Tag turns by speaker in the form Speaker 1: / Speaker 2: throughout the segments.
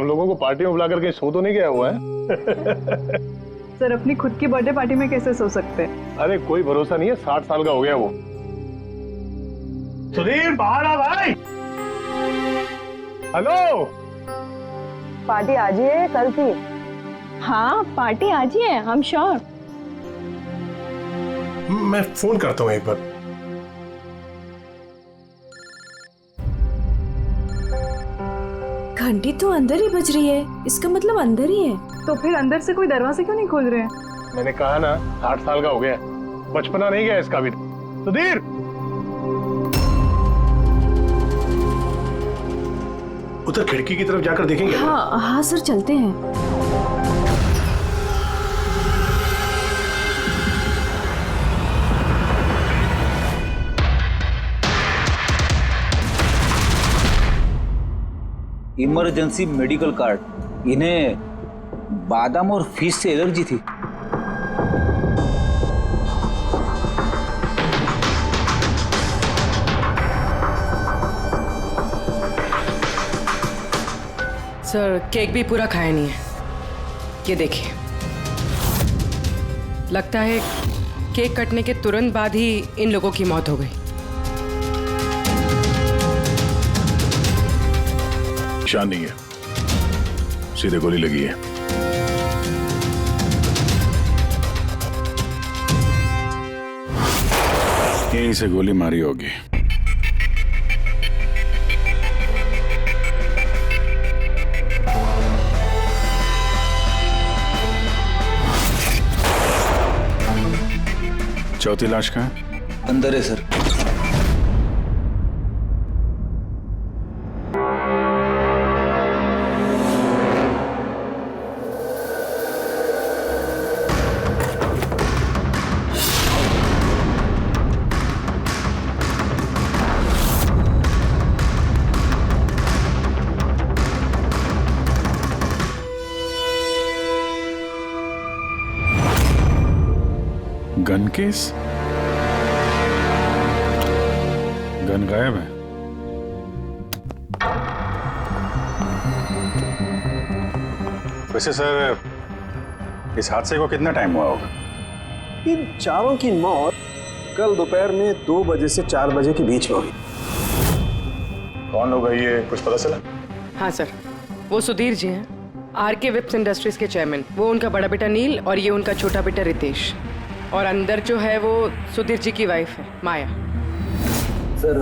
Speaker 1: हम लोगों को पार्टी में बुलाकर कहीं सो तो नहीं गया हुआ है?
Speaker 2: सर अपनी खुद की बर्थडे पार्टी में कैसे सो सकते हैं?
Speaker 1: अरे कोई भरोसा नहीं है, 60 साल का हो गया वो। सुधीर बाहर आ भाई। हेलो,
Speaker 3: पार्टी आज ही है कल थी?
Speaker 4: हाँ पार्टी आज ही है, हम श्योर।
Speaker 5: मैं फोन करता हूँ एक बार।
Speaker 6: घंटी तो अंदर ही बज रही है, इसका मतलब अंदर ही है।
Speaker 2: तो फिर अंदर से कोई दरवाजा क्यों नहीं खोल रहे हैं?
Speaker 1: मैंने कहा ना 60 साल का हो गया, बचपना नहीं गया इसका भी। सुधीर,
Speaker 5: उधर खिड़की की तरफ जाकर देखेंगे।
Speaker 6: हाँ हाँ सर, चलते हैं।
Speaker 7: Emergency medical card. इन्हें बादाम और फिश से एलर्जी थी।
Speaker 8: सर केक भी पूरा खाया नहीं है, ये देखिए। लगता है केक कटने के तुरंत बाद ही इन लोगों की मौत हो गई।
Speaker 1: निशान नहीं है, सीधे गोली लगी है।
Speaker 9: यहीं से गोली मारी होगी। चौथी लाश कहाँ है?
Speaker 7: अंदर है सर।
Speaker 9: Gun case? गन गायब है। वैसे सर, इस हादसे को कितना टाइम हुआ होगा?
Speaker 5: इन चारों की मौत कल दोपहर में 2 बजे से 4 बजे के बीच में हुई।
Speaker 1: कौन लोग है ये, कुछ पता चला?
Speaker 8: हाँ सर, वो सुधीर जी हैं, आरके विप्स इंडस्ट्रीज के चेयरमैन। वो उनका बड़ा बेटा नील और ये उनका छोटा बेटा रितेश। और अंदर जो है वो सुधीर जी की वाइफ है माया।
Speaker 7: सर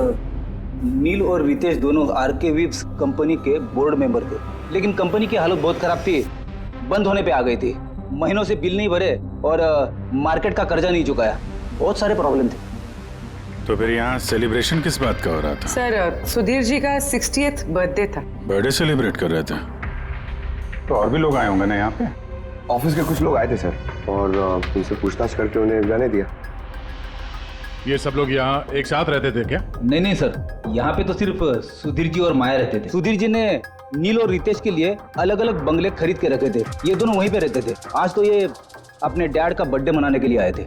Speaker 7: नील और रितेश दोनों आरके विप्स कंपनी के बोर्ड मेंबर थे, लेकिन कंपनी की हालत बहुत खराब थी, बंद होने पे आ गई थी। महीनों से बिल नहीं भरे और मार्केट का कर्जा नहीं चुकाया, बहुत सारे प्रॉब्लम थे।
Speaker 9: तो फिर यहाँ सेलिब्रेशन किस बात का हो रहा था?
Speaker 8: सर सुधीर जी का 60th बर्थडे था।
Speaker 9: बर्थडे सेलिब्रेट कर रहे थे? तो और भी लोग आए होंगे ना यहाँ पे?
Speaker 10: ऑफिस के कुछ लोग आए थे सर, और उनसे पूछताछ करके उन्हें जाने दिया।
Speaker 1: ये सब लोग यहाँ एक साथ रहते थे क्या?
Speaker 7: नहीं सर, यहाँ पे तो सिर्फ सुधीर जी और माया रहते थे। सुधीर जी ने नील और रितेश के लिए अलग अलग बंगले खरीद के रखे थे, ये दोनों वहीं पे रहते थे। आज तो ये अपने डैड का बर्थडे मनाने के लिए आए थे।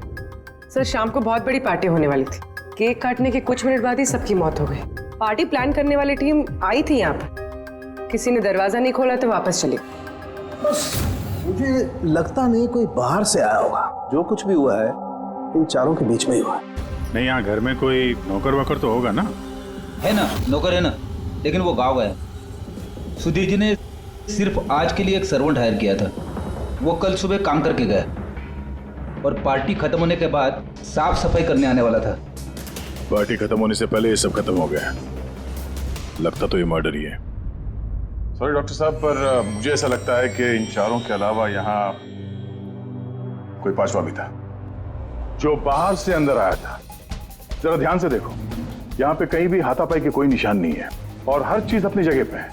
Speaker 8: सर शाम को बहुत बड़ी पार्टी होने वाली थी, केक काटने के कुछ मिनट बाद ही सबकी मौत हो गई। पार्टी प्लान करने वाली टीम आई थी यहाँ पर, किसी ने दरवाजा नहीं खोला तो वापस चली।
Speaker 5: बस मुझे लगता नहीं कोई बाहर से आया होगा। जो कुछ भी हुआ है इन चारों के बीच में ही हुआ है।
Speaker 9: नहीं, यहाँ घर में कोई नौकर वोकर तो होगा ना?
Speaker 7: है ना, नौकर है ना, लेकिन वो गाँव गए। सुधीर जी ने सिर्फ आज के लिए एक सर्वेंट हायर किया था, वो कल सुबह काम करके गया और पार्टी खत्म होने के बाद साफ सफाई करने आने वाला था।
Speaker 1: पार्टी खत्म होने से पहले ये सब खत्म हो गया। लगता तो ये मर्डर ही है। सॉरी डॉक्टर साहब, पर मुझे ऐसा लगता है कि इन चारों के अलावा यहाँ कोई पांचवा भी था जो बाहर से अंदर आया था। जरा ध्यान से देखो, यहाँ पे कहीं भी हाथापाई के कोई निशान नहीं है और हर चीज अपनी जगह पे है।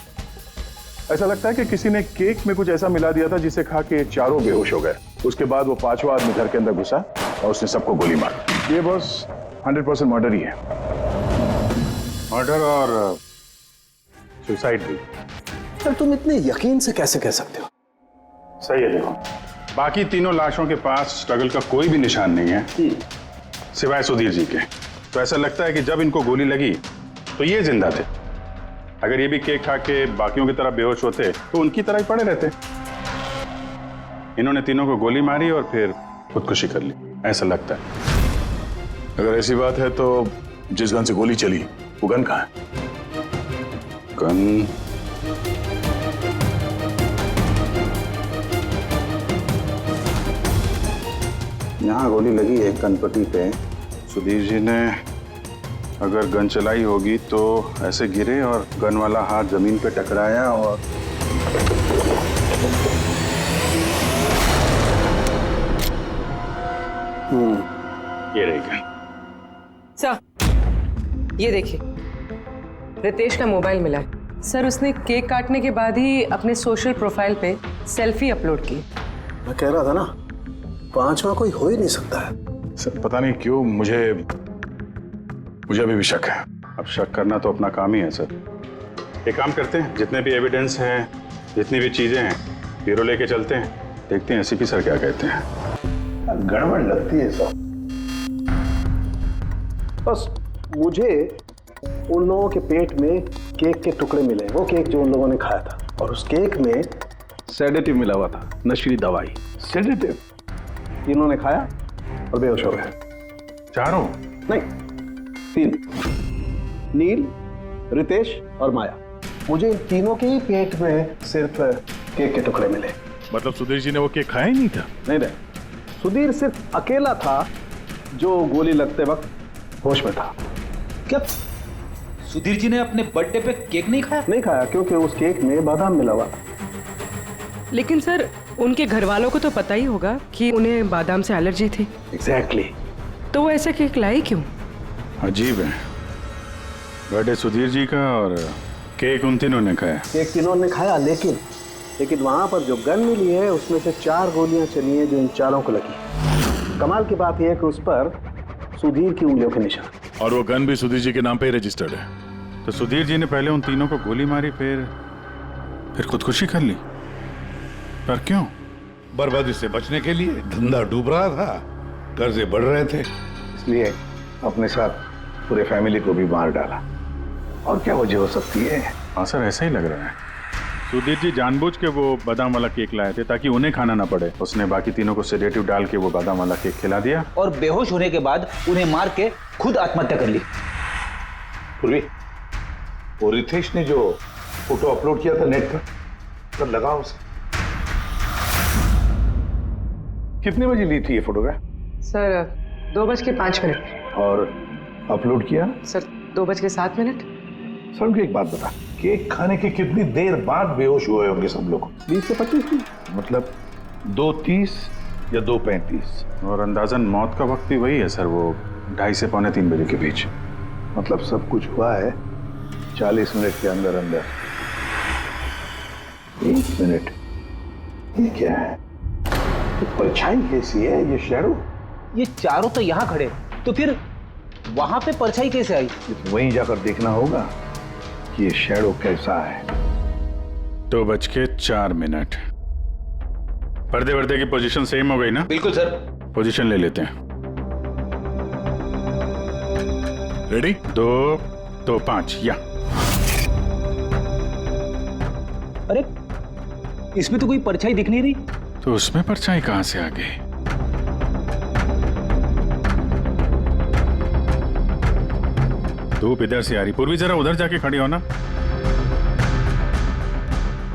Speaker 1: ऐसा लगता है कि किसी ने केक में कुछ ऐसा मिला दिया था जिसे खा के चारों बेहोश हो गए। उसके बाद वो पांचवा आदमी घर के अंदर घुसा और उसने सबको गोली मारी। ये बस 100% मर्डर ही है। मर्डर और सुसाइड भी।
Speaker 5: सर तुम इतने यकीन से कैसे कह सकते हो?
Speaker 9: सही है। देखो, बाकी तीनों लाशों के पास स्ट्रगल का कोई भी निशान नहीं है सिवाय सुधीर जी के। तो ऐसा लगता है कि जब इनको गोली लगी तो ये जिंदा थे अगर ये भी केक खा के बाकियों की तरह बेहोश होते तो उनकी तरह ही पड़े रहते। इन्होंने तीनों को गोली मारी और फिर खुदकुशी कर ली, ऐसा लगता है।
Speaker 1: अगर ऐसी बात है तो जिस गन से गोली चली वो गन कहाँ है?
Speaker 9: गन यहाँ गोली लगी है कनपट्टी पे। सुधीर जी ने अगर गन चलाई होगी तो ऐसे गिरे और गन वाला हाथ जमीन पे टकराया और ये रही गन।
Speaker 8: सर ये देखिए, रितेश का मोबाइल मिला है। सर उसने केक काटने के बाद ही अपने सोशल प्रोफाइल पे सेल्फी अपलोड की।
Speaker 5: मैं कह रहा था ना, पांचवा कोई हो ही नहीं सकता है।
Speaker 1: सर पता नहीं क्यों मुझे अभी भी शक है।
Speaker 9: अब शक करना तो अपना काम ही है सर। एक काम करते हैं, जितने भी एविडेंस हैं, जितनी भी चीजें हैं, ब्यूरो लेके चलते हैं, देखते हैं एसीपी सर क्या कहते हैं।
Speaker 5: गड़बड़ लगती है सब। बस मुझे उन लोगों के पेट में केक के टुकड़े मिले, वो केक जो उन लोगों ने खाया था, और उस केक में सेडेटिव मिला हुआ था, नशीली दवाई। सेडेटिव इन्होंने खाया और बेहोश हो गए।
Speaker 9: चारों?
Speaker 5: नहीं, 3, नील, रितेश और माया। मुझे इन तीनों के ही पेट में सिर्फ केक के टुकड़े मिले।
Speaker 1: मतलब सुधीर जी ने वो केक खाया ही नहीं था?
Speaker 5: नहीं, सुधीर सिर्फ अकेला था जो गोली लगते वक्त होश में था।
Speaker 7: क्या सुधीर जी ने अपने बर्थडे पे केक नहीं खाया?
Speaker 5: नहीं खाया, क्योंकि उस केक में बादाम मिला हुआ था।
Speaker 8: लेकिन सर उनके घर वालों को तो पता ही होगा कि उन्हें बादाम से एलर्जी थी।
Speaker 5: एग्जैक्टली।
Speaker 8: तो वो ऐसा केक लाई क्यों?
Speaker 9: अजीब है, बर्थडे सुधीर जी का और केक उन तीनों ने खाया।
Speaker 5: केक तीनों ने खाया, लेकिन वहां पर जो गन मिली है उसमें से 4 गोलियां चली हैं जो इन चारों को लगी। कमाल की बात यह है कि उस पर सुधीर की उंगलियों के निशान,
Speaker 1: और वो गन भी सुधीर जी के नाम पे ही रजिस्टर्ड है।
Speaker 9: तो सुधीर जी ने पहले उन तीनों को गोली मारी, फिर खुदकुशी कर ली। पर क्यों?
Speaker 11: बर्बादी से बचने के लिए। धंधा डूब रहा था, कर्जे बढ़ रहे थे,
Speaker 5: इसलिए अपने साथ पूरे फैमिली को भी मार डाला। और क्या वजह हो सकती है?
Speaker 9: हाँ सर, ऐसा ही लग रहा है। सुधीर जी जानबूझ के वो बादाम वाला केक लाए थे ताकि उन्हें खाना ना पड़े। उसने बाकी तीनों को सेडेटिव डाल के वो बादाम वाला केक खिला दिया
Speaker 7: और बेहोश होने के बाद उन्हें मार के खुद आत्महत्या कर ली।
Speaker 11: पूर्वी, वो रितेश ने जो फोटो अपलोड किया था नेट पर, कब लगा उसे? कितने बजे ली थी ये फोटोग्राफ?
Speaker 8: सर 2:05।
Speaker 11: और अपलोड किया?
Speaker 8: सर 2:07।
Speaker 11: सर मुझे एक बात बता, केक खाने के कितनी देर बाद बेहोश हुए होंगे सब लोग?
Speaker 5: 20 से 25 मिनट,
Speaker 11: मतलब 2:30 या 2:35।
Speaker 9: और अंदाजन मौत का वक्त भी वही है सर, वो 2:30 से 2:45 बजे के बीच।
Speaker 11: मतलब सब कुछ हुआ है 40 मिनट के अंदर अंदर। 1 मिनट, ये क्या है? ये परछाई कैसी है? ये शैडो?
Speaker 7: ये चारों तो यहाँ खड़े, तो फिर वहां पे परछाई कैसे आई?
Speaker 11: वहीं जाकर देखना होगा कि ये शैडो कैसा है।
Speaker 9: 2:04। पर्दे वर्दे की पोजीशन सेम हो गई ना?
Speaker 7: बिल्कुल सर।
Speaker 9: पोजीशन ले लेते हैं।
Speaker 1: रेडी?
Speaker 9: 2, 2, 5 या।
Speaker 7: अरे इसमें तो कोई परछाई दिख नहीं रही।
Speaker 9: तो उसमें परछाई कहां से आ गई? धूप इधर से आ रही। पूर्वी जरा उधर जाके खड़ी हो ना।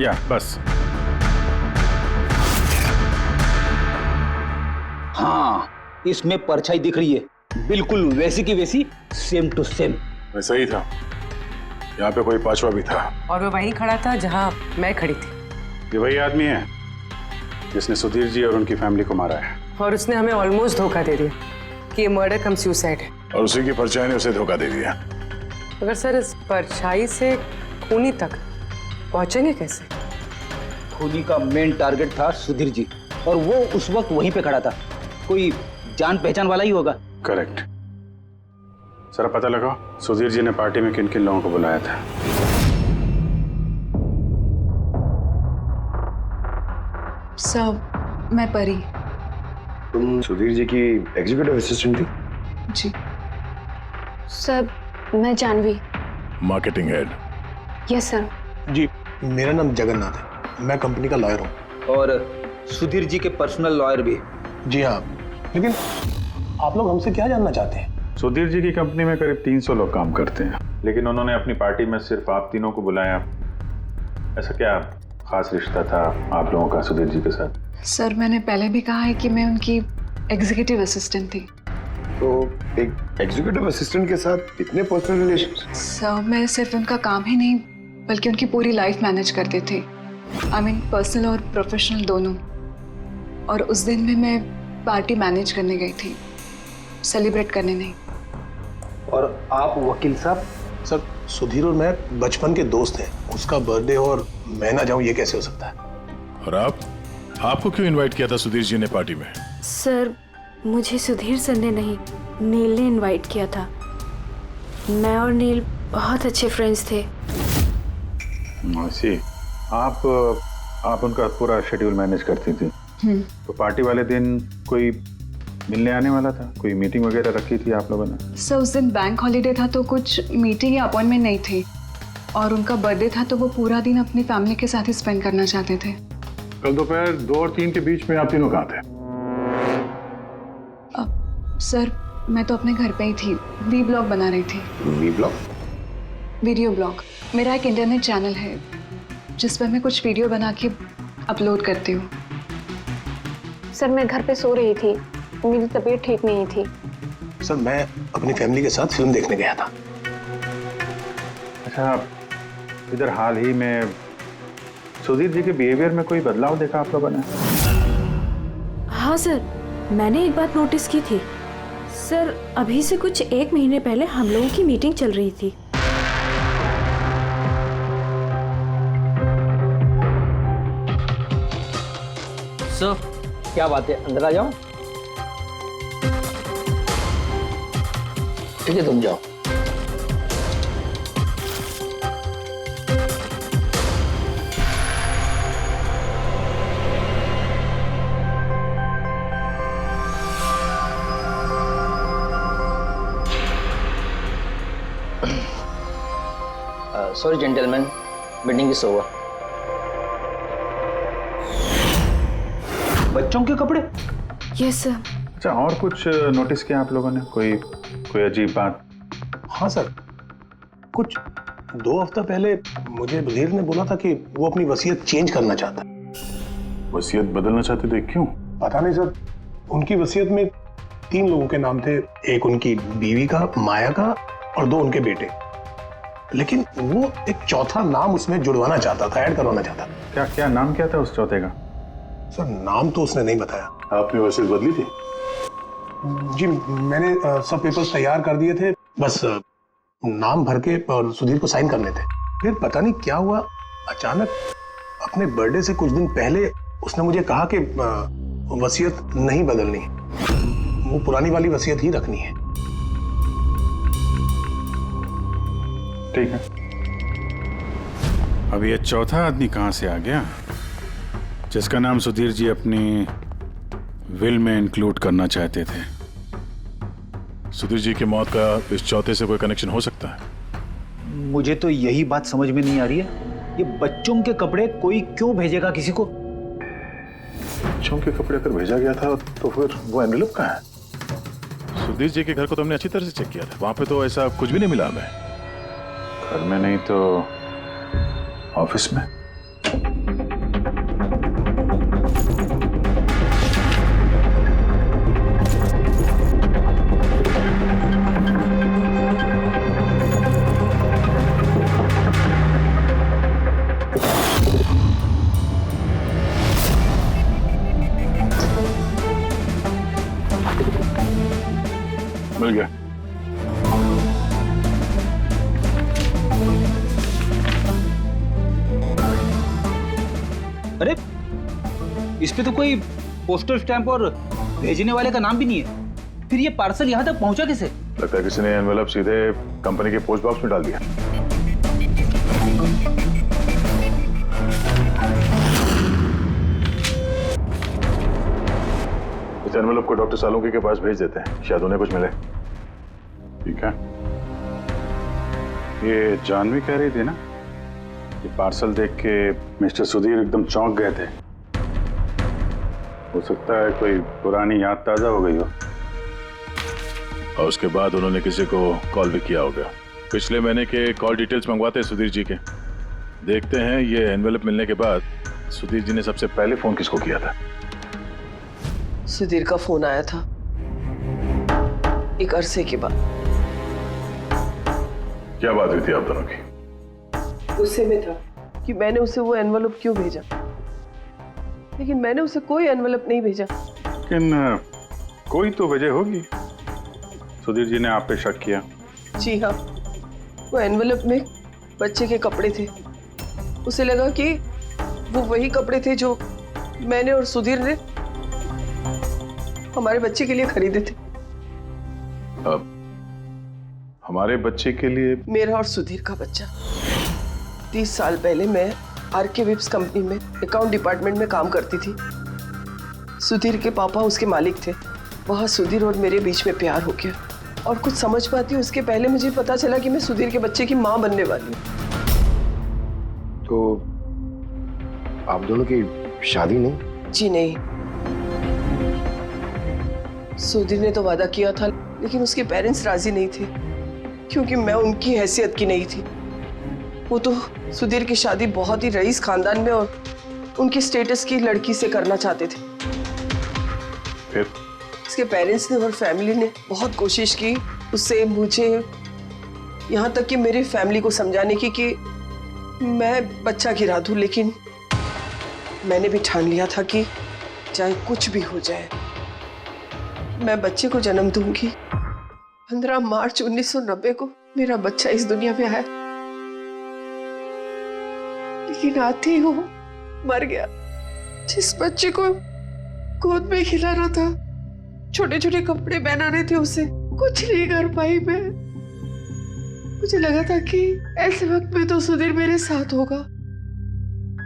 Speaker 9: या बस।
Speaker 7: हाँ, इसमें परछाई दिख रही है, बिल्कुल वैसी की वैसी, सेम टू सेम।
Speaker 1: वैसा ही था, यहाँ पे कोई पांचवा भी था।
Speaker 8: और वो वहीं खड़ा था जहां मैं खड़ी थी।
Speaker 9: ये वही आदमी है जिसने सुधीर जी और उनकी फैमिली को मारा है।
Speaker 8: और उसने हमें ऑलमोस्ट धोखा दे दिया कि ये मर्डर कम सुसाइड है।
Speaker 1: और उसी की परछाई ने उसे धोखा दे दिया।
Speaker 8: मगर सर इस परछाई से खूनी तक पहुंचेंगे कैसे?
Speaker 7: खूनी का मेन टारगेट था सुधीर जी, और वो उस वक्त वहीं पे खड़ा था। कोई जान पहचान वाला ही होगा।
Speaker 9: करेक्ट। सर पता लगाओ सुधीर जी ने पार्टी में किन किन लोगों को बुलाया था।
Speaker 6: सब मैं परी।
Speaker 10: तुम सुधीर जी की एग्जीक्यूटिव असिस्टेंट थी?
Speaker 6: जी। सब मैं Janvi.
Speaker 1: Marketing head.
Speaker 6: Yes sir.
Speaker 5: जी, मेरा नाम जगन्नाथ है, मैं कंपनी का लॉयर हूँ।
Speaker 7: और सुधीर जी के पर्सनल लॉयर भी।
Speaker 5: जी हाँ, लेकिन आप लोग हमसे क्या जानना चाहते हैं?
Speaker 9: सुधीर जी की कंपनी में करीब 300 लोग काम करते हैं, लेकिन उन्होंने अपनी पार्टी में सिर्फ आप तीनों को बुलाया। ऐसा क्या खास रिश्ता था आप लोगों का सुधीर जी के साथ?
Speaker 2: सर मैंने पहले भी कहा है कि मैं उनकी एग्जीक्यूटिव असिस्टेंट थी।
Speaker 10: तो एक एग्जीक्यूटिव असिस्टेंट के साथ इतने पर्सनल रिलेशन?
Speaker 2: सर मैं सिर्फ उनका काम ही नहीं बल्कि उनकी पूरी लाइफ मैनेज करते थे। आई मीन पर्सनल और प्रोफेशनल दोनों। और उस दिन में मैं पार्टी मैनेज करने गई थी, सेलिब्रेट करने नहीं।
Speaker 7: और आप वकील साहब?
Speaker 5: सर सुधीर और मैं बचपन के दोस्त हैं, उसका बर्थडे और मैं ना जाऊं ये कैसे हो सकता है?
Speaker 1: और आपको क्यों इनवाइट किया था सुधीर जी ने पार्टी में?
Speaker 6: सर मुझे सुधीर सर ने नहीं, नील ने इनवाइट किया था। मैं और नील बहुत अच्छे फ्रेंड्स थे।
Speaker 9: सी, आप उनका पूरा शेड्यूल मैनेज करती थी। तो पार्टी वाले दिन कोई मिलने आने वाला था? कोई मीटिंग वगैरह रखी थी आप लोगों ने?
Speaker 2: सर उस दिन बैंक हॉलीडे था तो कुछ मीटिंग या अपॉइंटमेंट नहीं थी, और उनका बर्थडे था तो वो पूरा दिन अपनी फैमिली के साथ ही स्पेंड करना चाहते थे।
Speaker 1: कल दोपहर 2 और 3 के बीच में आप तीनों कहाँ थे?
Speaker 2: सर मैं तो अपने घर पे ही थी, वी ब्लॉग बना रही थी।
Speaker 10: V blog?
Speaker 2: Video blog. मेरा एक इंटरनेट चैनल है जिस पर मैं कुछ वीडियो बना के अपलोड करती हूँ।
Speaker 6: सर मैं घर पे सो रही थी, मेरी तबीयत ठीक नहीं थी।
Speaker 5: सर मैं अपनी फैमिली के साथ फिल्म देखने गया था।
Speaker 9: अच्छा, इधर हाल ही में सुधीर जी के बिहेवियर में कोई बदलाव देखा आप लोगों ने?
Speaker 6: हाँ सर, मैंने एक बात नोटिस की थी। सर अभी से कुछ 1 महीने पहले हम लोगों की मीटिंग चल रही थी।
Speaker 7: सर क्या बात है, अंदर आ जाओ। ठीक है तुम जाओ। Sorry gentleman, meeting is over. बच्चों के कपड़े?
Speaker 6: Yes sir.
Speaker 9: अच्छा, और कुछ नोटिस किया आप लोगों ने? कोई अजीब बात?
Speaker 5: हाँ सर, कुछ 2 हफ्ता पहले मुझे बधीर ने बोला था कि वो अपनी वसीयत चेंज करना चाहता है।
Speaker 1: वसीयत बदलना चाहते थे, क्यों?
Speaker 5: पता नहीं सर, उनकी वसीयत में 3 लोगों के नाम थे, एक उनकी बीवी का, माया का, और 2 उनके बेटे। लेकिन वो एक चौथा नाम उसमें जुड़वाना चाहता था, ऐड करवाना चाहता था।
Speaker 9: क्या नाम क्या था उस चौथे का?
Speaker 5: सर नाम तो उसने नहीं बताया।
Speaker 1: आपने वसीयत बदली थी?
Speaker 5: जी मैंने सब पेपर्स तैयार कर दिए थे, बस नाम भर के और सुधीर को साइन करने थे। फिर पता नहीं क्या हुआ, अचानक अपने बर्थडे से कुछ दिन पहले उसने मुझे कहा कि वसीयत नहीं बदलनी, वो पुरानी वाली वसीयत ही रखनी है।
Speaker 9: ठीक है, अब ये चौथा आदमी कहां से आ गया जिसका नाम सुधीर जी अपनी विल में इंक्लूड करना चाहते थे?
Speaker 1: सुधीर जी की मौत का इस चौथे से कोई कनेक्शन हो सकता है?
Speaker 7: मुझे तो यही बात समझ में नहीं आ रही है, ये बच्चों के कपड़े कोई क्यों भेजेगा किसी को?
Speaker 1: बच्चों के कपड़े अगर भेजा गया था तो फिर वो एनवेलप कहाँ है? सुधीर जी के घर को तो हमने अच्छी तरह से चेक किया था, वहां पे तो ऐसा कुछ भी नहीं मिला हमें।
Speaker 9: घर में नहीं तो ऑफिस में?
Speaker 1: मिल गया।
Speaker 7: अरे इस पे तो कोई पोस्टल स्टैंप और भेजने वाले का नाम भी नहीं है। फिर ये पार्सल यहाँ तक पहुँचा कैसे?
Speaker 1: लगता है किसी ने एनवेलप सीधे कंपनी के पोस्ट बॉक्स में डाल दिया। इस एनवेलप को डॉक्टर सालुंकी के पास भेज देते हैं, शायद उन्हें कुछ मिले।
Speaker 9: ठीक है। ये जानवी कह रही थी ना ये पार्सल देख के मिस्टर सुधीर एकदम चौंक गए थे। हो सकता है कोई पुरानी याद ताजा हो गई हो।
Speaker 1: और उसके बाद उन्होंने किसी को कॉल भी किया होगा। पिछले महीने के कॉल डिटेल्स मंगवाते हैं सुधीर जी के। देखते हैं ये एनवेलप मिलने के बाद सुधीर जी ने सबसे पहले फोन किसको किया था।
Speaker 12: सुधीर का फोन आया था एक अरसे के बाद।
Speaker 1: क्या बात हुई थी आप दोनों की?
Speaker 12: गुस्से में था कि मैंने उसे वो एनवेलप क्यों भेजा, लेकिन मैंने उसे कोई एनवेलप नहीं भेजा।
Speaker 9: लेकिन कोई तो वजह होगी। सुधीर जी ने आप पे शक किया।
Speaker 12: जी हाँ, वो एनवेलप में बच्चे के कपड़े थे। उसे लगा कि वो वही कपड़े थे जो मैंने और सुधीर ने हमारे बच्चे के लिए खरीदे थे।
Speaker 1: अब हमारे बच्चे के लिए?
Speaker 12: मेरा और सुधीर का बच्चा। 30 साल पहले मैं आरके विप्स कंपनी में अकाउंट डिपार्टमेंट में काम करती थी। सुधीर के पापा उसके मालिक थे। वहाँ सुधीर और मेरे बीच में प्यार हो गया, और कुछ समझ पाती उसके पहले मुझे पता चला कि मैं सुधीर के बच्चे की माँ बनने वाली हूँ।
Speaker 10: तो आप दोनों की शादी नहीं?
Speaker 12: जी नहीं। सुधीर ने तो वादा किया था, लेकिन उसके पेरेंट्स राजी नहीं थे, क्योंकि मैं उनकी हैसियत की नहीं थी। वो तो सुधीर की शादी बहुत ही रईस खानदान में और उनकी स्टेटस की लड़की से करना चाहते थे।
Speaker 1: फिर
Speaker 12: उसके पेरेंट्स ने और फैमिली ने बहुत कोशिश की उससे, मुझे, यहाँ तक कि मेरी फैमिली को समझाने की कि मैं बच्चा गिरा दूं, लेकिन मैंने भी ठान लिया था कि चाहे कुछ भी हो जाए मैं बच्चे को जन्म दूंगी। 15 मार्च 1990 को मेरा बच्चा इस दुनिया में आया, लेकिन आते ही वो मर गया। जिस बच्चे को गोद में खिलाना था, छोटे छोटे कपड़े पहनाने थे, उसे कुछ नहीं कर पाई मैं। मुझे लगा था कि ऐसे वक्त में तो सुधीर मेरे साथ होगा,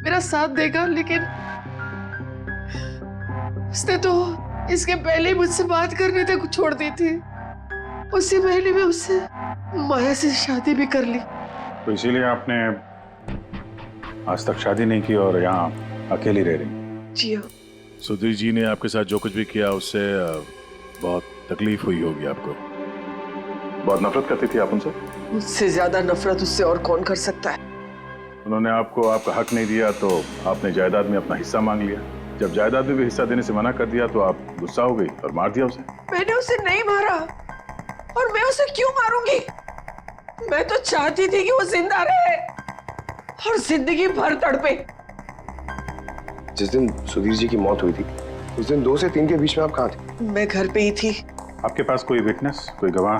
Speaker 12: मेरा साथ देगा, लेकिन उसने तो इसके पहले ही मुझसे बात करने तक छोड़ दी थी। उसी महीने में उससे माया से शादी भी कर ली।
Speaker 9: तो इसीलिए आपने आज तक शादी नहीं की और यहाँ अकेली रह रही?
Speaker 12: जी हाँ।
Speaker 1: सुधीर जी ने आपके साथ जो कुछ भी किया उससे बहुत तकलीफ हुई होगी आपको। बहुत नफरत करती थी आप उनसे?
Speaker 12: मुझसे ज्यादा नफरत उससे और कौन कर सकता है।
Speaker 1: उन्होंने आपको आपका हक नहीं दिया तो आपने जायदाद में अपना हिस्सा मांग लिया। जब जायदाद में भी हिस्सा देने से मना कर दिया तो आप गुस्सा हो गई और मार दिया उसे।
Speaker 12: मैंने उसे नहीं मारा, और मैं उसे क्यों मारूंगी? मैं तो चाहती थी कि वो जिंदा रहे और जिंदगी भर तड़पे।
Speaker 10: जिस दिन सुधीर जी की मौत हुई थी उस दिन 2 से 3 के बीच में आप कहाँ थे?
Speaker 12: मैं घर पे ही थी।
Speaker 9: आपके पास कोई विटनेस, कोई गवाह?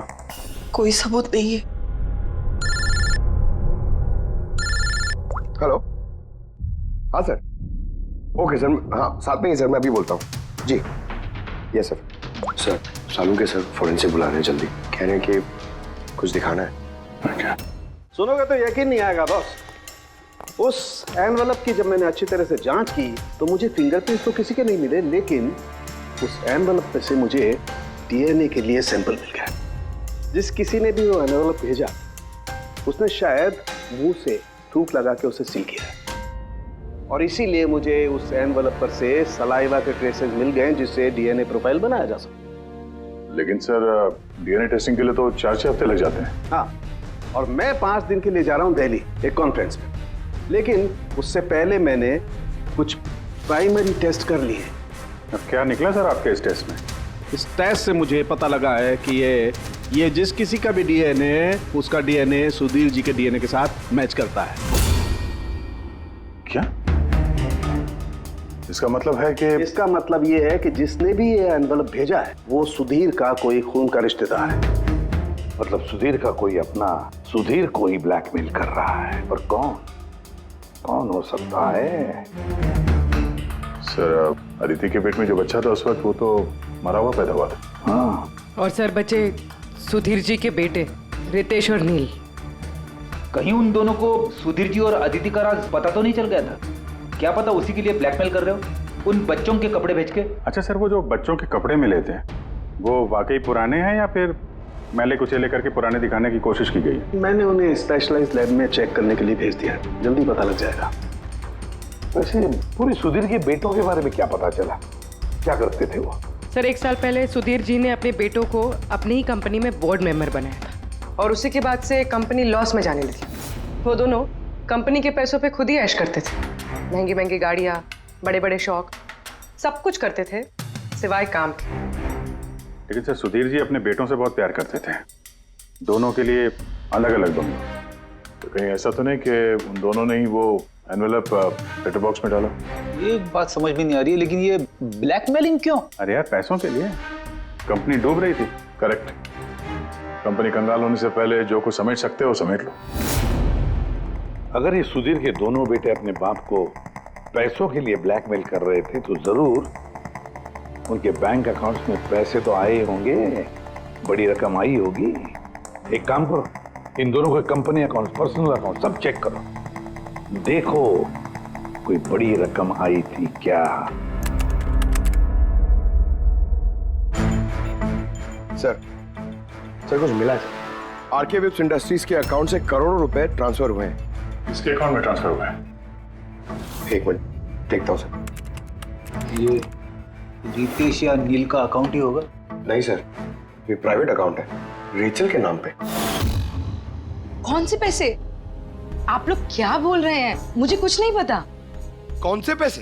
Speaker 12: कोई सबूत नहीं है।
Speaker 10: हेलो, हाँ सर। ओके सर, हाँ साथ में ही सर, मैं अभी बोलता हूँ जी। Yes sir. सर सालू के सर फोरेंसिक बुला रहे हैं जल्दी, कह रहे हैं कि कुछ दिखाना है।
Speaker 5: सुनोगे तो यकीन नहीं आएगा बॉस। उस एनवेलप की जब मैंने अच्छी तरह से जांच की तो मुझे फिंगरप्रिंट्स तो किसी के नहीं मिले, लेकिन उस एनवेलप पे से मुझे डीएनए के लिए सैंपल मिल गया। जिस किसी ने भी वो एनवेलप भेजा उसने शायद मुंह से थूक लगा के उसे सील किया, और इसीलिए मुझे उस एनवेलप पर से सलाइवा के ट्रेसेस मिल गए जिससे डीएनए प्रोफाइल बनाया जा सके।
Speaker 1: लेकिन सर डीएनए टेस्टिंग के लिए तो 4-6 हफ्ते लग जाते हैं।
Speaker 5: हाँ, और मैं 5 दिन के लिए जा रहा हूँ दिल्ली एक कॉन्फ्रेंस में, लेकिन उससे पहले मैंने कुछ प्राइमरी टेस्ट कर लिए।
Speaker 9: अब क्या निकला सर आपके इस टेस्ट में?
Speaker 5: इस टेस्ट से मुझे पता लगा है कि ये जिस किसी का भी डीएनए, उसका डीएनए सुधीर जी के डीएनए के साथ मैच करता है।
Speaker 1: क्या? इसका मतलब है कि?
Speaker 5: इसका मतलब ये है कि जिसने भी ये एनवेलप भेजा है वो सुधीर का कोई खून का रिश्तेदार है।
Speaker 11: मतलब सुधीर का कोई अपना सुधीर को ही ब्लैकमेल कर रहा है। और कौन हो सकता है?
Speaker 1: सर अदिति के पेट में जो बच्चा था उस वक्त वो तो मरा हुआ पैदा हुआ था।
Speaker 11: हाँ।
Speaker 8: और सर बच्चे सुधीर जी के बेटे रितेश और नील।
Speaker 7: कहीं उन दोनों को सुधीर जी और अदिति का राज पता तो नहीं चल गया था? क्या पता उसी के लिए ब्लैकमेल कर रहे हो उन बच्चों के कपड़े भेज के।
Speaker 9: अच्छा सर, वो जो बच्चों के कपड़े मिले थे वो वाकई पुराने हैं या फिर मैले कुचेले करके पुराने दिखाने की कोशिश की गई।
Speaker 5: मैंने उन्हें स्पेशलाइज्ड लैब में चेक करने के लिए भेज दिया, जल्दी पता लग जाएगा।
Speaker 11: वैसे पूरी सुधीर के बेटों के बारे में क्या पता चला, क्या करते थे वो?
Speaker 8: सर 1 साल पहले सुधीर जी ने अपने बेटों को अपनी ही कंपनी में बोर्ड मेंबर बनाया था और उसी के बाद से कंपनी लॉस में जाने लगी। वो दोनों कंपनी के पैसों पे खुद ही ऐश करते थे, महंगी महंगी गाड़ियाँ, बड़े बड़े शौक, सब कुछ करते थे सिवाय काम के।
Speaker 9: लेकिन सर सुधीर जी अपने बेटों से बहुत प्यार करते थे, दोनों के लिए अलग अलग दोनों।
Speaker 1: तो कहीं ऐसा तो नहीं कि उन दोनों ने ही वो एनवेलप लेटर बॉक्स में डाला?
Speaker 7: ये बात समझ में नहीं आ रही है, लेकिन ये ब्लैकमेलिंग क्यों?
Speaker 9: अरे यार पैसों के लिए, कंपनी डूब रही थी।
Speaker 1: करेक्ट। कंपनी कंगाल होने से पहले जो कुछ समेट सकते हो समेट लो।
Speaker 11: अगर ये सुधीर के दोनों बेटे अपने बाप को पैसों के लिए ब्लैकमेल कर रहे थे तो जरूर उनके बैंक अकाउंट्स में पैसे तो आए होंगे, बड़ी रकम आई होगी। एक काम करो, इन दोनों के कंपनी अकाउंट, पर्सनल अकाउंट सब चेक करो, देखो कोई बड़ी रकम आई थी क्या।
Speaker 10: सर कुछ मिला है? आरके वेब्स इंडस्ट्रीज के अकाउंट से करोड़ों रुपए ट्रांसफर हुए हैं।
Speaker 1: किसके अकाउंट में ट्रांसफर हुआ है?
Speaker 10: एक मिनट देखता हूँ सर।
Speaker 7: ये रितेश या नील का अकाउंट ही होगा?
Speaker 10: नहीं सर, ये प्राइवेट अकाउंट है, रेचल के नाम पे।
Speaker 6: कौन से पैसे? आप लोग क्या बोल रहे हैं? मुझे कुछ नहीं पता।
Speaker 10: कौन से पैसे?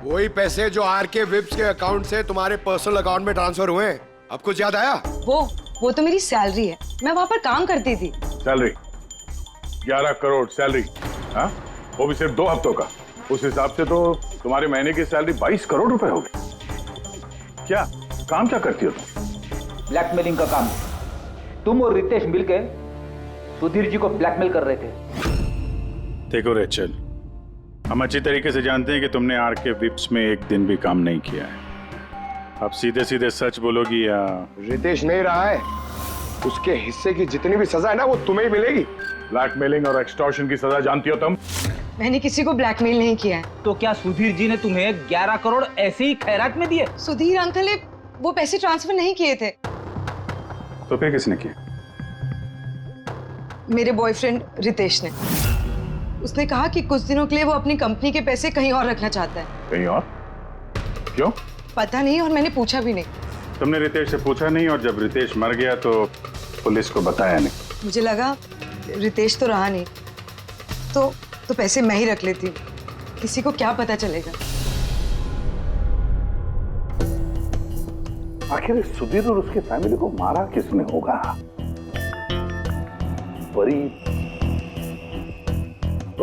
Speaker 10: वही पैसे जो आरके वेब्स के अकाउंट से तुम्हारे पर्सनल अकाउंट में ट्रांसफर हुए हैं। अब कुछ याद आया?
Speaker 6: वो तो मेरी सैलरी है, मैं वहां पर काम करती थी।
Speaker 1: सैलरी 11 करोड़ सैलरी, हाँ? वो भी सिर्फ 2 हफ्तों का। उस हिसाब से तो तुम्हारे महीने की सैलरी 22 करोड़ रुपए हो गई। क्या काम क्या करती हो तुम?
Speaker 7: ब्लैकमेलिंग का काम। तुम और रितेश मिलकर सुधीर जी को ब्लैकमेल कर रहे थे।
Speaker 9: देखो रेचल, हम अच्छी तरीके से जानते हैं कि तुमने आरके विप्स में एक दिन भी काम नहीं किया है। अब सीधे सीधे सच बोलोगी या?
Speaker 10: रितेश नहीं रहा है, उसके हिस्से की जितनी भी सजा है ना वो तुम्हें ही मिलेगी।
Speaker 1: ब्लैकमेलिंग और एक्सटॉर्शन की सजा जानती हो तुम?
Speaker 6: मैंने किसी को ब्लैकमेल नहीं किया है।
Speaker 7: तो क्या सुधीर जी ने तुम्हें 11 करोड़ ऐसे ही खैरात में दिए?
Speaker 6: सुधीर अंकल ने वो पैसे ट्रांसफर नहीं किए थे।
Speaker 9: तो फिर किसने किया?
Speaker 6: मेरे बॉयफ्रेंड रितेश ने। उसने कहा कि कुछ दिनों के लिए वो अपनी कंपनी के पैसे कहीं और रखना चाहता है।
Speaker 1: कहीं और? क्यों?
Speaker 6: पता नहीं, और मैंने पूछा भी नहीं।
Speaker 9: तुमने रितेश से पूछा नहीं, और जब रितेश मर गया तो पुलिस को बताया नहीं?
Speaker 6: मुझे लगा रितेश तो रहा नहीं, तो पैसे मैं ही रख लेती, किसी को क्या पता चलेगा।
Speaker 11: आखिर सुधीर और उसके फैमिली को मारा किसने होगा? परी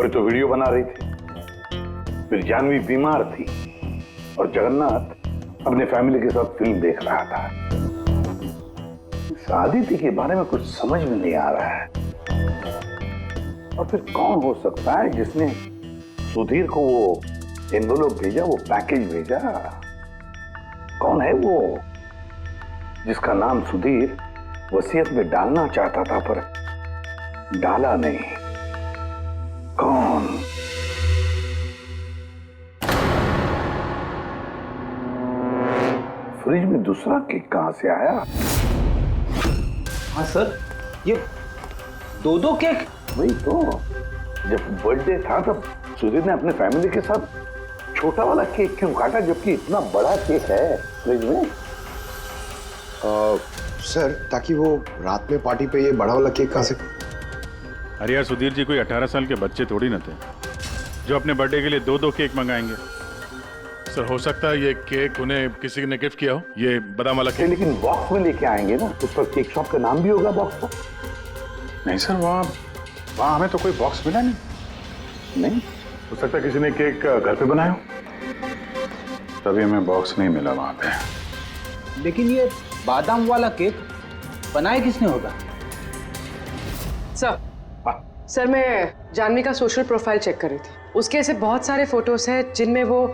Speaker 11: तो वीडियो बना रही थी, फिर जानवी बीमार थी और जगन्नाथ अपने फैमिली के साथ फिल्म देख रहा था। आदित्य के बारे में कुछ समझ में नहीं आ रहा है। और फिर कौन हो सकता है जिसने सुधीर को वो एनवेलप भेजा, वो पैकेज भेजा? कौन है वो जिसका नाम सुधीर वसीयत में डालना चाहता था पर डाला नहीं? कौन? फ्रिज में दूसरा केक कहां से आया?
Speaker 7: हाँ सर, ये 2 केक।
Speaker 11: वही तो, जब बर्थडे था तब सुधीर ने अपने फैमिली के साथ छोटा वाला केक क्यों काटा, जबकि इतना बड़ा केक है फ्रिज में?
Speaker 10: सर, ताकि वो रात में पार्टी पे ये बड़ा वाला केक खा सके।
Speaker 9: अरे यार, सुधीर जी कोई 18 साल के बच्चे थोड़ी ना थे जो अपने बर्थडे के लिए 2 केक मंगाएंगे।
Speaker 1: सर, हो सकता है ये केक उन्हें किसी ने गिफ्ट किया हो, ये बादाम वाला केक।
Speaker 11: लेकिन बॉक्स में लेके आएंगे ना, उस पर केक शॉप का नाम भी होगा बॉक्स पर।
Speaker 9: नहीं सर, वहाँ हमें तो कोई बॉक्स मिला नहीं।
Speaker 1: हो सकता है किसी ने केक घर पे बनाया हो,
Speaker 9: तभी हमें बॉक्स नहीं मिला वहाँ पे।
Speaker 7: लेकिन ये बादाम वाला केक बनाया किसने होगा?
Speaker 8: सर मैं जानवी का सोशल प्रोफाइल चेक कर रही थी। उसके ऐसे बहुत सारे फोटोज हैं जिनमें वो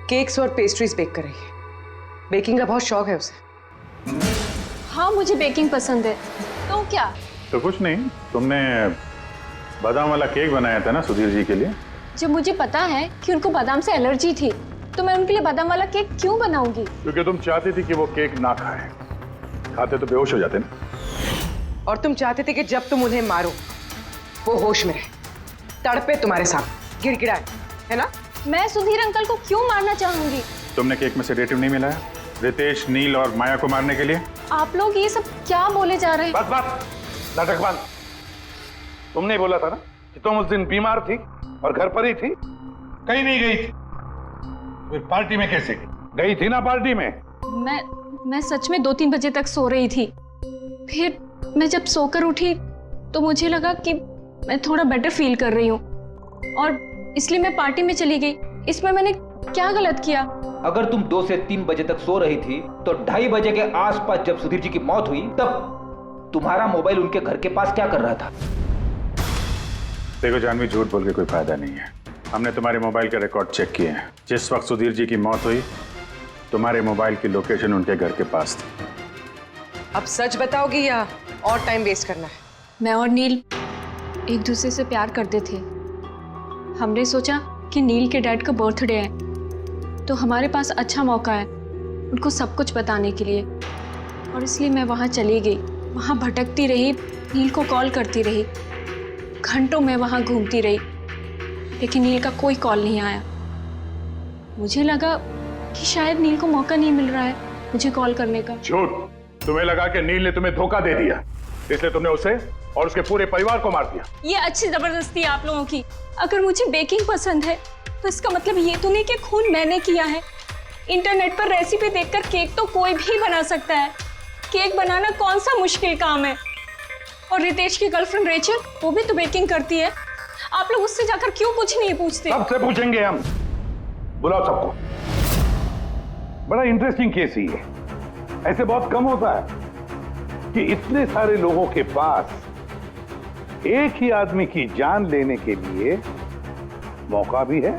Speaker 8: केक्स और पेस्ट्रीज बेक कर रही है। बेकिंग का बहुत शौक है उसे।
Speaker 4: हाँ, मुझे बेकिंग पसंद है। तो क्या?
Speaker 9: तो कुछ नहीं, तुमने बादाम वाला केक बनाया था ना सुधीर जी के लिए?
Speaker 4: जब मुझे पता है कि उनको बादाम से एलर्जी थी तो मैं उनके लिए बादाम वाला केक क्यों बनाऊंगी?
Speaker 1: क्योंकि तुम चाहती थी कि वो केक ना खाए।
Speaker 11: खाते तो बेहोश हो जाते ना।
Speaker 8: और तुम चाहते थे कि जब तुम उन्हें मारो वो होश में रहे, तड़पे तुम्हारे साथ, गिड़गिड़ाए, है ना?
Speaker 4: मैं सुधीर अंकल को क्यों मारना चाहूंगी?
Speaker 9: तुमने केक में सेडेटिव नहीं मिलाया रितेश, नील और माया को मारने के लिए?
Speaker 4: आप लोग ये सब क्या बोले जा रहे हैं?
Speaker 11: बस बस, नाटक बंद। तुमने ही बोला था ना कि तुम उस दिन बीमार थी और घर पर ही थी, कहीं नहीं गई थी। फिर पार्टी में कैसे गई थी? ना पार्टी में।
Speaker 4: मैं सच में 2-3 बजे तक सो रही थी। फिर मैं जब सोकर उठी तो मुझे लगा कि मैं थोड़ा बेटर फील कर रही हूँ और इसलिए मैं पार्टी में चली गई। इसमें मैंने क्या गलत किया?
Speaker 7: अगर तुम 2 से 3 बजे तक सो रही थी तो 2:30 बजे के आसपास जब सुधीर जी की मौत हुई तब तुम्हारा मोबाइल उनके घर के पास क्या कर रहा था?
Speaker 9: देखो जानवी, झूठ बोल के कोई फायदा नहीं है। हमने तुम्हारे मोबाइल के रिकॉर्ड चेक किए हैं। जिस वक्त सुधीर जी की मौत हुई तुम्हारे मोबाइल की लोकेशन उनके घर के पास थी।
Speaker 8: अब सच बताओगी या और टाइम वेस्ट करना है?
Speaker 4: मैं और नील एक दूसरे से प्यार करते थे। हमने सोचा कि नील के डैड का बर्थडे है तो हमारे पास अच्छा मौका है उनको सब कुछ बताने के लिए, और इसलिए मैं वहाँ चली गई। वहाँ भटकती रही, नील को कॉल करती रही, घंटों में वहाँ घूमती रही, लेकिन नील का कोई कॉल नहीं आया। मुझे लगा कि शायद नील को मौका नहीं मिल रहा है मुझे कॉल करने का।
Speaker 11: झूठ। तुम्हें लगा कि नील ने तुम्हें धोखा दे दिया, इसलिए तुमने उसे और उसके पूरे परिवार को मार दिया।
Speaker 4: ये अच्छी जबरदस्ती है आप लोगों की। अगर मुझे बेकिंग पसंद है तो इसका मतलब ये तो नहीं कि खून मैंने किया है। इंटरनेट पर रेसिपी देखकर केक तो कोई भी बना सकता है। केक बनाना कौन सा मुश्किल काम है? और रितेश की गर्लफ्रेंड रेचल, वो भी तो बेकिंग करती है। आप लोग उससे जाकर क्यों कुछ नहीं पूछते?
Speaker 11: सबसे पूछेंगे हम। बुलाओ सबको। बड़ा इंटरेस्टिंग केस ही है। ऐसे बहुत कम होता है कि इतने सारे लोगों के पास एक ही आदमी की जान लेने के लिए मौका भी है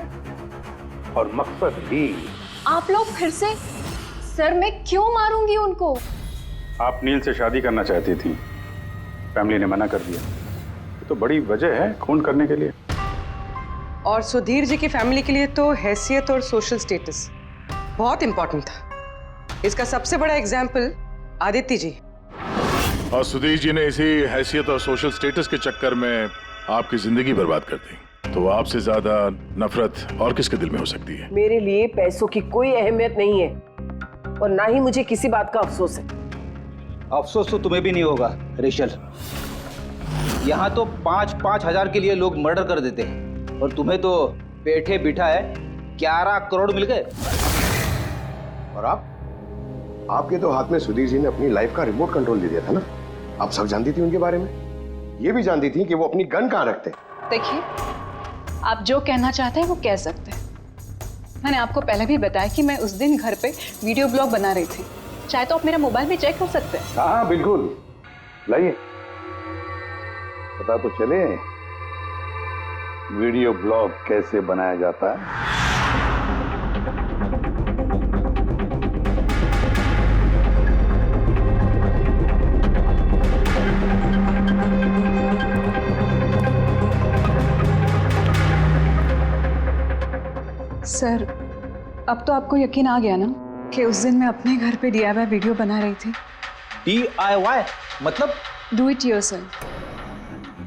Speaker 11: और मकसद भी।
Speaker 4: आप लोग फिर से? सर मैं क्यों मारूंगी उनको?
Speaker 9: आप नील से शादी करना चाहती थी, फैमिली ने मना कर दिया। तो बड़ी वजह है खून करने के लिए।
Speaker 8: और सुधीर जी की फैमिली के लिए तो हैसियत और सोशल स्टेटस बहुत इंपॉर्टेंट था। इसका सबसे बड़ा एग्जाम्पल आदित्य जी।
Speaker 1: और सुधीर जी ने इसी हैसियत और सोशल स्टेटस के चक्कर में आपकी जिंदगी बर्बाद कर दी। तो आपसे ज्यादा नफरत और किसके दिल में हो सकती है?
Speaker 12: मेरे लिए पैसों की कोई अहमियत नहीं है और ना ही मुझे किसी बात का अफसोस है।
Speaker 7: अफसोस तो तुम्हें भी नहीं होगा रेशल। यहाँ तो 5-5 हजार के लिए लोग मर्डर कर देते हैं और तुम्हें तो बैठे बिठाए 11 करोड़ मिल गए।
Speaker 10: और आपके तो हाथ में सुधीर जी ने अपनी लाइफ का रिमोट कंट्रोल दे दिया था ना। आप सब जानती थी उनके बारे में, ये भी जानती थी कि वो अपनी गन कहाँ रखते।
Speaker 2: देखिए, आप जो कहना चाहते हैं वो कह सकते हैं। मैंने आपको पहले भी बताया कि मैं उस दिन घर पे वीडियो ब्लॉग बना रही थी। चाहे तो आप मेरा मोबाइल भी चेक कर सकते हैं।
Speaker 11: हाँ बिल्कुल, लाइए। पता तो चले वीडियो ब्लॉग कैसे बनाया जाता है।
Speaker 2: सर, अब तो आपको यकीन आ गया ना कि उस दिन मैं अपने घर पे DIY वीडियो बना रही थी।
Speaker 7: DIY मतलब?
Speaker 2: Do it yourself.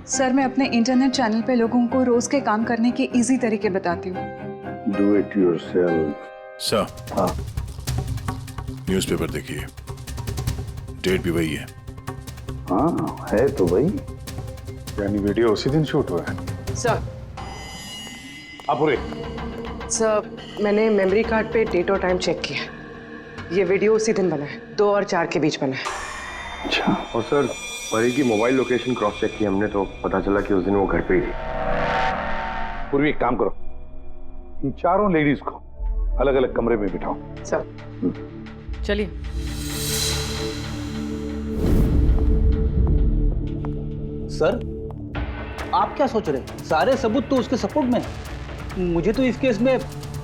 Speaker 2: सर, मैं अपने इंटरनेट चैनल पे लोगों को रोज के काम करने के इजी तरीके बताती हूँ।
Speaker 11: Do it yourself.
Speaker 1: सर,
Speaker 11: हाँ,
Speaker 1: न्यूज़पेपर देखिए, डेट भी वही है।
Speaker 11: हाँ है तो भाई।
Speaker 9: यानी वीडियो उसी दिन शूट हुआ है।
Speaker 8: सर,
Speaker 11: अपुरे।
Speaker 8: सर मैंने मेमोरी कार्ड पे डेट और टाइम चेक किया। ये वीडियो उसी दिन बना है, 2 और 4 के बीच बना है।
Speaker 11: अच्छा।
Speaker 10: और सर, परी की मोबाइल लोकेशन क्रॉस चेक की हमने तो पता चला कि उस दिन वो घर पे ही थी।
Speaker 11: पूर्वी एक काम करो, इन चारों लेडीज को अलग अलग कमरे में बिठाओ।
Speaker 8: सर चलिए।
Speaker 7: सर आप क्या सोच रहे हैं? सारे सबूत तो उसके सपोर्ट में है। मुझे तो इस केस में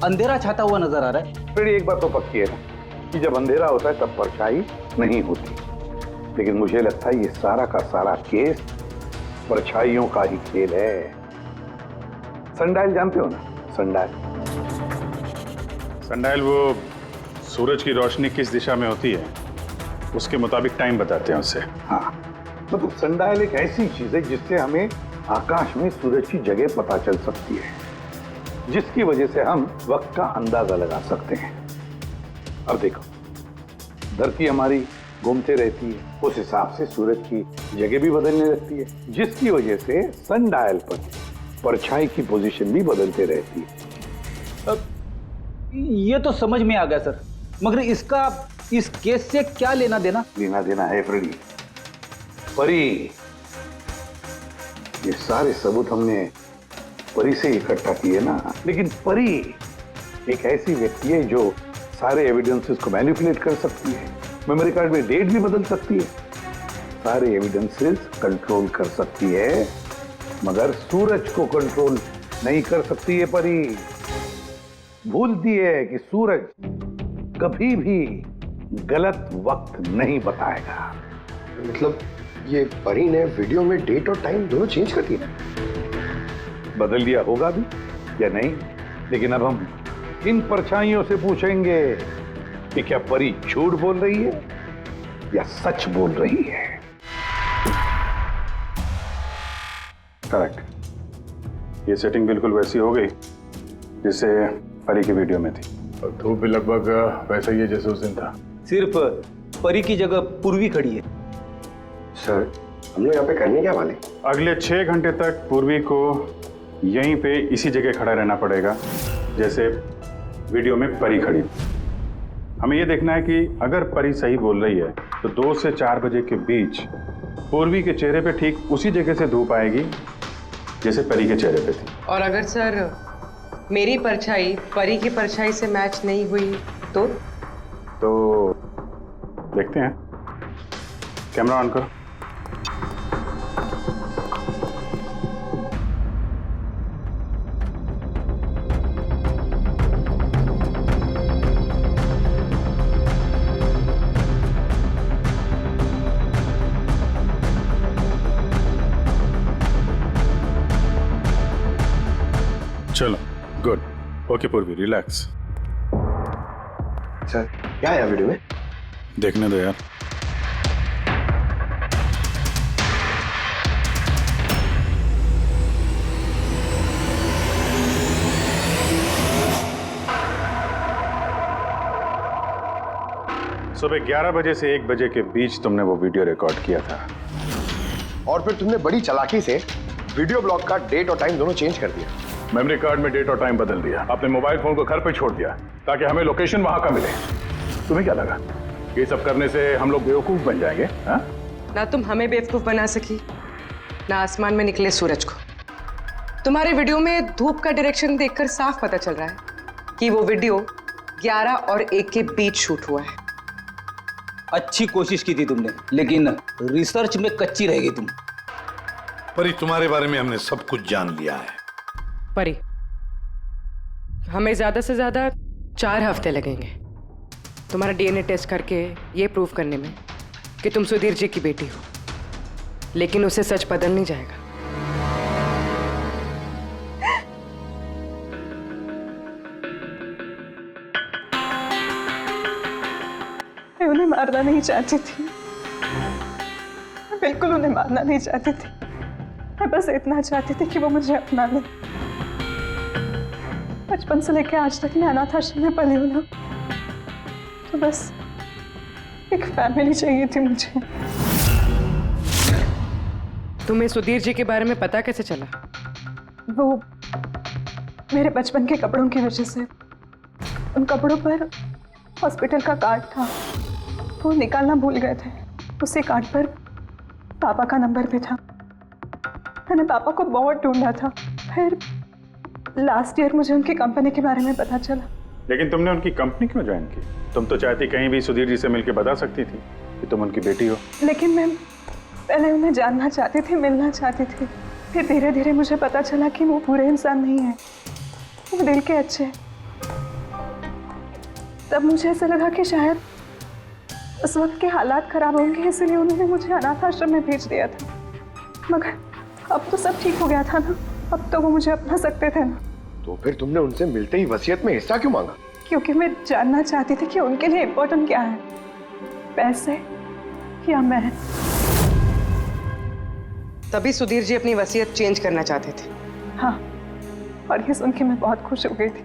Speaker 7: अंधेरा छाता हुआ नजर आ रहा है।
Speaker 11: फिर एक बात तो पक्की है ना कि जब अंधेरा होता है तब परछाई नहीं होती। लेकिन मुझे लगता है ये सारा का सारा केस परछाइयों का ही खेल है। सनडायल जानते हो ना? सनडायल।
Speaker 9: सनडायल वो सूरज की रोशनी किस दिशा में होती है उसके मुताबिक टाइम बताते हैं उससे।
Speaker 11: हाँ, मतलब सनडायल एक ऐसी चीज है जिससे हमें आकाश में सूरज की जगह पता चल सकती है, जिसकी वजह से हम वक्त का अंदाजा लगा सकते हैं। अब देखो, धरती हमारी घूमते रहती है, उस हिसाब से सूरज की जगह भी बदलने लगती है, जिसकी वजह से सनडायल पर परछाई की पोजीशन भी बदलते रहती है।
Speaker 7: ये तो समझ में आ गया सर, मगर इसका इस केस से क्या लेना देना?
Speaker 11: लेना देना है फ्रेडी। परी, ये सारे सबूत हमने परी से इकट्ठा किए ना, लेकिन परी एक ऐसी व्यक्ति है जो सारे एविडेंसेस को मैनिपुलेट कर सकती है, मेमोरी कार्ड में डेट भी बदल सकती है, सारे एविडेंसेस कंट्रोल कर सकती है, मगर सूरज को कंट्रोल नहीं कर सकती है परी। भूलती है कि सूरज कभी भी गलत वक्त नहीं बताएगा।
Speaker 10: मतलब ये परी ने वीडियो में डेट और टाइम दोनों चेंज कर दिया?
Speaker 11: बदल दिया होगा भी या नहीं, लेकिन अब हम इन परछाइयों से पूछेंगे कि क्या परी झूठ बोल रही है या सच बोल रही है।
Speaker 9: करेक्ट, ये सेटिंग बिल्कुल वैसी हो गई जैसे परी की वीडियो में थी,
Speaker 1: और धूप भी लगभग वैसा ही है जैसे उस दिन था।
Speaker 7: सिर्फ परी की जगह पूर्वी खड़ी है।
Speaker 10: सर, हम लोग यहाँ पे करने क्या वाले?
Speaker 9: अगले 6 घंटे तक पूर्वी को यहीं पे इसी जगह खड़ा रहना पड़ेगा जैसे वीडियो में परी खड़ी। हमें ये देखना है कि अगर परी सही बोल रही है तो 2 से 4 बजे के बीच पूर्वी के चेहरे पे ठीक उसी जगह से धूप आएगी जैसे परी के चेहरे पे थी।
Speaker 8: और अगर सर मेरी परछाई परी की परछाई से मैच नहीं हुई तो
Speaker 9: देखते हैं। कैमरा ऑन करो।
Speaker 1: चलो, गुड। ओके पूर्वी, रिलैक्स।
Speaker 10: सर, क्या है वीडियो में?
Speaker 1: देखने दो यार।
Speaker 9: सुबह 11 बजे से 1 बजे के बीच तुमने वो वीडियो रिकॉर्ड किया था,
Speaker 10: और फिर तुमने बड़ी चालाकी से वीडियो ब्लॉग का डेट और टाइम दोनों चेंज कर दिया।
Speaker 1: मेमोरी कार्ड में डेट और टाइम बदल दिया, अपने मोबाइल फोन को घर पे छोड़ दिया ताकि हमें लोकेशन वहां का मिले। तुम्हें क्या लगा ये सब करने से हम लोग बेवकूफ बन जाएंगे? हाँ?
Speaker 8: ना तुम हमें बेवकूफ बना सकी, ना आसमान में निकले सूरज को। तुम्हारे वीडियो में धूप का डायरेक्शन देखकर साफ पता चल रहा है कि वो वीडियो 11 और 1 के बीच शूट हुआ है।
Speaker 7: अच्छी कोशिश की थी तुमने, लेकिन रिसर्च में कच्ची रह गई तुम।
Speaker 11: परी, तुम्हारे बारे में हमने सब कुछ जान लिया है।
Speaker 8: परी, हमें ज्यादा से ज्यादा 4 हफ्ते लगेंगे तुम्हारा डीएनए टेस्ट करके ये प्रूव करने में कि तुम सुधीर जी की बेटी हो, लेकिन उसे सच बदल नहीं जाएगा।
Speaker 2: मैं उन्हें मारना नहीं चाहती थी, मैं बिल्कुल उन्हें मारना नहीं चाहती थी। मैं बस इतना चाहती थी कि वो मुझे अपना ले। बचपन से लेकर आज तक मैं अनाथ आश्रम में पली हूँ ना, तो बस एक फैमिली चाहिए थी मुझे।
Speaker 8: तुम्हें सुधीर जी के बारे में पता कैसे चला?
Speaker 2: वो मेरे बचपन के कपड़ों की वजह से, उन कपड़ों पर हॉस्पिटल का कार्ड था, वो निकालना भूल गए थे। उसी कार्ड पर पापा का नंबर भी था। मैंने पापा को बहुत ढूंढा था, फिर लास्ट ईयर मुझे उनकी कंपनी के बारे में पता चला।
Speaker 9: लेकिन तुमने उनकी कंपनी क्यों ज्वाइन की? तुम तो चाहती कहीं भी सुधीर जी से मिलकर बता सकती थी कि तुम उनकी बेटी हो।
Speaker 2: लेकिन मैं पहले उन्हें जानना चाहती थी, मिलना चाहती थी। फिर धीरे धीरे मुझे पता चला कि वो बुरे इंसान नहीं है, वो दिल के अच्छे हैं। तब मुझे ऐसा लगा कि शायद उस वक्त के हालात खराब होंगे, इसलिए उन्होंने मुझे अनाथ आश्रम में भेज दिया था। मगर अब तो सब ठीक हो गया था ना, अब तो वो मुझे अपना सकते थे ना।
Speaker 10: तो फिर तुमने उनसे मिलते ही वसीयत में हिस्सा क्यों मांगा?
Speaker 2: क्योंकि मैं जानना चाहती थी कि उनके लिए इम्पोर्टेंट क्या है, पैसे
Speaker 3: किया मैं।
Speaker 8: तभी सुधीर जी अपनी वसीयत चेंज करना चाहते थे।
Speaker 3: हाँ, और ये सुन के मैं बहुत खुश हो गई थी।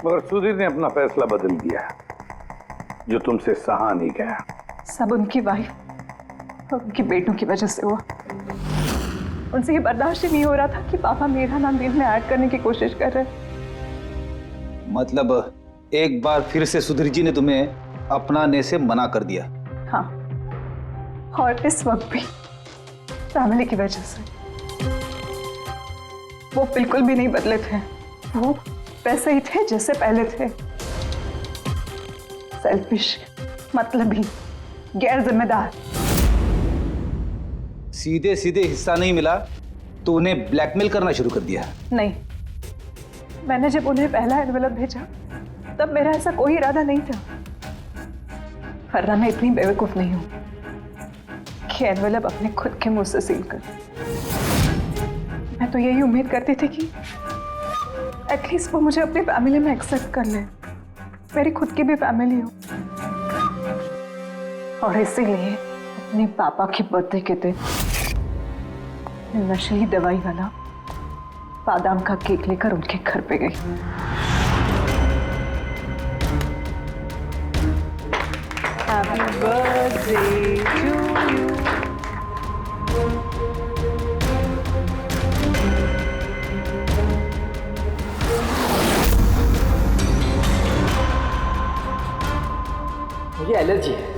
Speaker 11: मगर सुधीर ने अपना फैसला बदल दिया, जो तुमसे सहा नहीं गया।
Speaker 3: सब उनकी वाइफ और उनके बेटों की वजह से हुआ। उनसे ये बर्दाश्त ही नहीं हो रहा था कि पापा मेरा नाम लीव में ऐड करने की कोशिश कर रहे।
Speaker 7: मतलब एक बार फिर से सुधीर जी ने तुम्हें अपनाने से मना कर दिया?
Speaker 3: हाँ, और इस वक्त भी फैमिली की वजह से। वो बिल्कुल भी नहीं बदले थे, वो वैसे ही थे जैसे पहले थे। सेल्फिश, मतलबी, गैर जिम्मेदार।
Speaker 7: सीधे सीधे हिस्सा नहीं मिला तो उन्हें ब्लैकमेल करना शुरू कर दिया?
Speaker 3: नहीं, मैंने जब उन्हें पहला एनवेलप भेजा तब मेरा ऐसा कोई इरादा नहीं था। वरना मैं इतनी बेवकूफ नहीं हूं कि एनवेलप अपने खुद के मुंह से सील कर। मैं तो यही उम्मीद करती थी कि एटलीस्ट वो मुझे अपनी फैमिली में एक्सेप्ट कर ले, मेरी खुद की भी फैमिली हो। और इसीलिए अपने पापा के बर्थडे के दिन नशीली दवाई वाला बादाम का केक लेकर उनके घर पे गई। Happy birthday to you.
Speaker 13: मुझे एलर्जी है।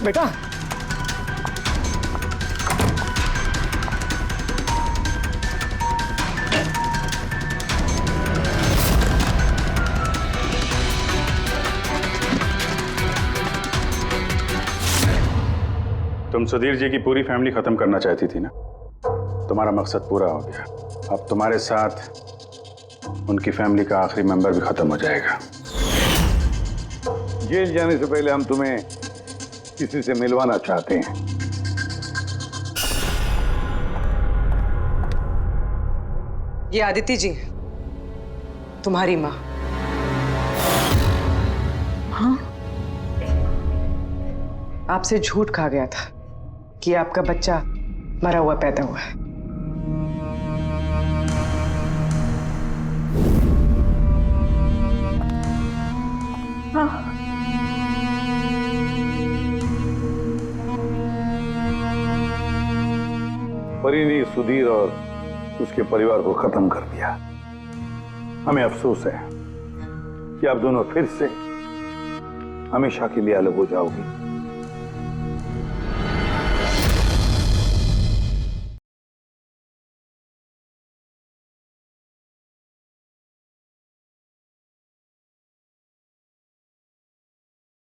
Speaker 13: बेटा,
Speaker 9: तुम सुधीर जी की पूरी फैमिली खत्म करना चाहती थी ना? तुम्हारा मकसद पूरा हो गया। अब तुम्हारे साथ उनकी फैमिली का आखिरी मेंबर भी खत्म हो जाएगा।
Speaker 11: जेल जाने से पहले हम तुम्हें किसी से मिलवाना चाहते हैं।
Speaker 8: ये आदिति जी, तुम्हारी माँ।
Speaker 2: हाँ?
Speaker 8: आपसे झूठ कहा गया था कि आपका बच्चा मरा हुआ पैदा हुआ है।
Speaker 3: हाँ।
Speaker 11: परी ने सुधीर और उसके परिवार को खत्म कर दिया। हमें अफसोस है कि आप दोनों फिर से हमेशा के लिए अलग हो जाओगे।